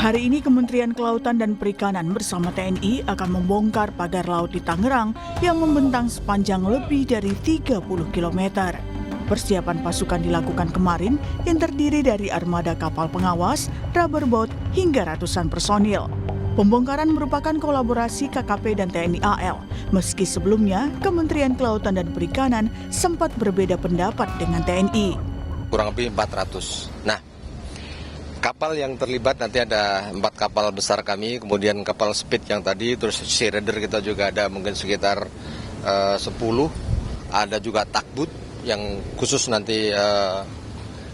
Hari ini Kementerian Kelautan dan Perikanan bersama TNI akan membongkar pagar laut di Tangerang yang membentang sepanjang lebih dari 30 km. Persiapan pasukan dilakukan kemarin yang terdiri dari armada kapal pengawas, rubber boat, hingga ratusan personil. Pembongkaran merupakan kolaborasi KKP dan TNI AL, meski sebelumnya Kementerian Kelautan dan Perikanan sempat berbeda pendapat dengan TNI. Kurang lebih 400. Nah, kapal yang terlibat nanti ada 4 kapal besar kami, kemudian kapal speed yang tadi, terus sea raider kita juga ada mungkin sekitar 10, ada juga takbut yang khusus nanti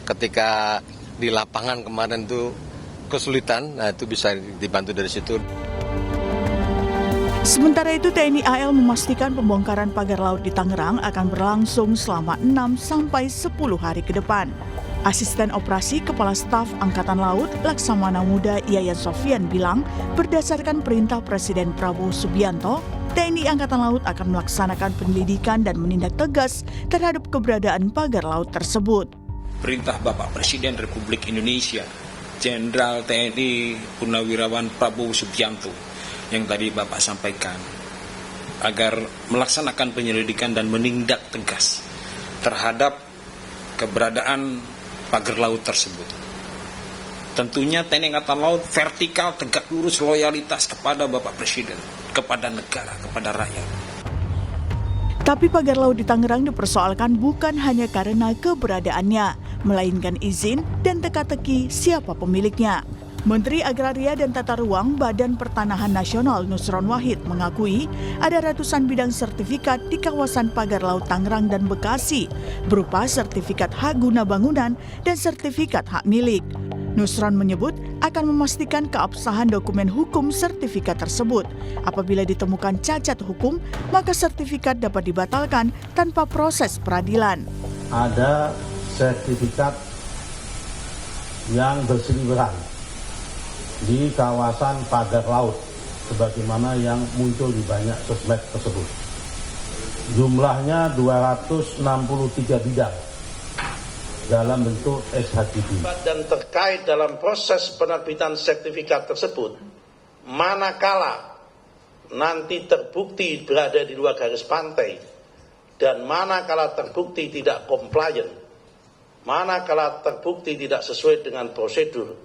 ketika di lapangan kemarin itu kesulitan, nah itu bisa dibantu dari situ. Sementara itu TNI AL memastikan pembongkaran pagar laut di Tangerang akan berlangsung selama 6-10 hari ke depan. Asisten Operasi Kepala Staf Angkatan Laut Laksamana Muda Yayan Sofian bilang, berdasarkan perintah Presiden Prabowo Subianto, TNI Angkatan Laut akan melaksanakan penyelidikan dan menindak tegas terhadap keberadaan pagar laut tersebut. Perintah Bapak Presiden Republik Indonesia, Jenderal TNI Purnawirawan Prabowo Subianto, yang tadi Bapak sampaikan, agar melaksanakan penyelidikan dan menindak tegas terhadap keberadaan pagar laut tersebut. Tentunya TNI Angkatan Laut vertikal, tegak lurus, loyalitas kepada Bapak Presiden, kepada negara, kepada rakyat. Tapi pagar laut di Tangerang dipersoalkan bukan hanya karena keberadaannya, melainkan izin dan teka-teki siapa pemiliknya. Menteri Agraria dan Tata Ruang Badan Pertanahan Nasional Nusron Wahid mengakui ada ratusan bidang sertifikat di kawasan pagar laut Tangerang dan Bekasi, berupa sertifikat hak guna bangunan dan sertifikat hak milik. Nusron menyebut akan memastikan keabsahan dokumen hukum sertifikat tersebut. Apabila ditemukan cacat hukum, maka sertifikat dapat dibatalkan tanpa proses peradilan. Ada sertifikat yang berseliweran di kawasan pagar laut, sebagaimana yang muncul di banyak sosmed tersebut. Jumlahnya 263 bidang dalam bentuk SHGB. Dan terkait dalam proses penerbitan sertifikat tersebut, manakala nanti terbukti berada di luar garis pantai, dan manakala terbukti tidak compliant, manakala terbukti tidak sesuai dengan prosedur,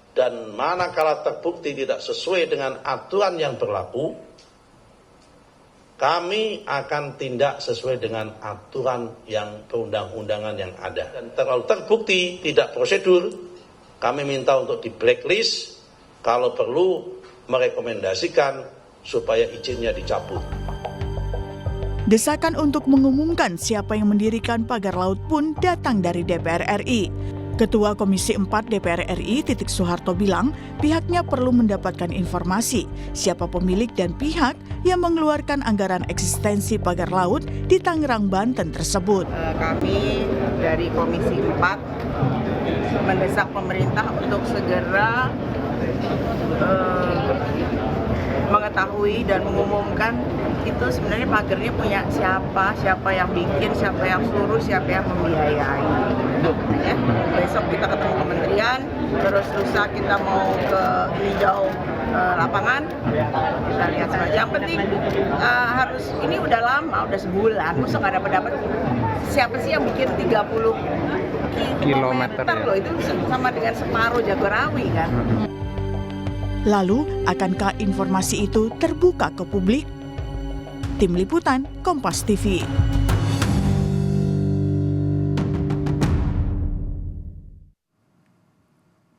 dan manakala terbukti tidak sesuai dengan aturan yang berlaku, kami akan tindak sesuai dengan aturan yang perundang-undangan yang ada. Dan terlalu terbukti tidak prosedur, kami minta untuk di blacklist, kalau perlu merekomendasikan supaya izinnya dicabut. Desakan untuk mengumumkan siapa yang mendirikan pagar laut pun datang dari DPR RI. Ketua Komisi 4 DPR RI Titik Soeharto bilang pihaknya perlu mendapatkan informasi siapa pemilik dan pihak yang mengeluarkan anggaran eksistensi pagar laut di Tangerang, Banten tersebut. Kami dari Komisi 4 mendesak pemerintah untuk segera mengetahui dan mengumumkan itu sebenarnya pagarnya punya siapa yang bikin, siapa yang suruh, siapa yang membiayai. Ya. Besok kita ketemu kementerian, terus lusa kita mau ke hijau lapangan, kita lihat semua. Yang penting harus, ini udah lama, udah sebulan, masa nggak dapat siapa sih yang bikin 30 kilometer loh, itu sama dengan separuh Jagorawi kan. Lalu, akankah informasi itu terbuka ke publik? Tim Liputan Kompas TV.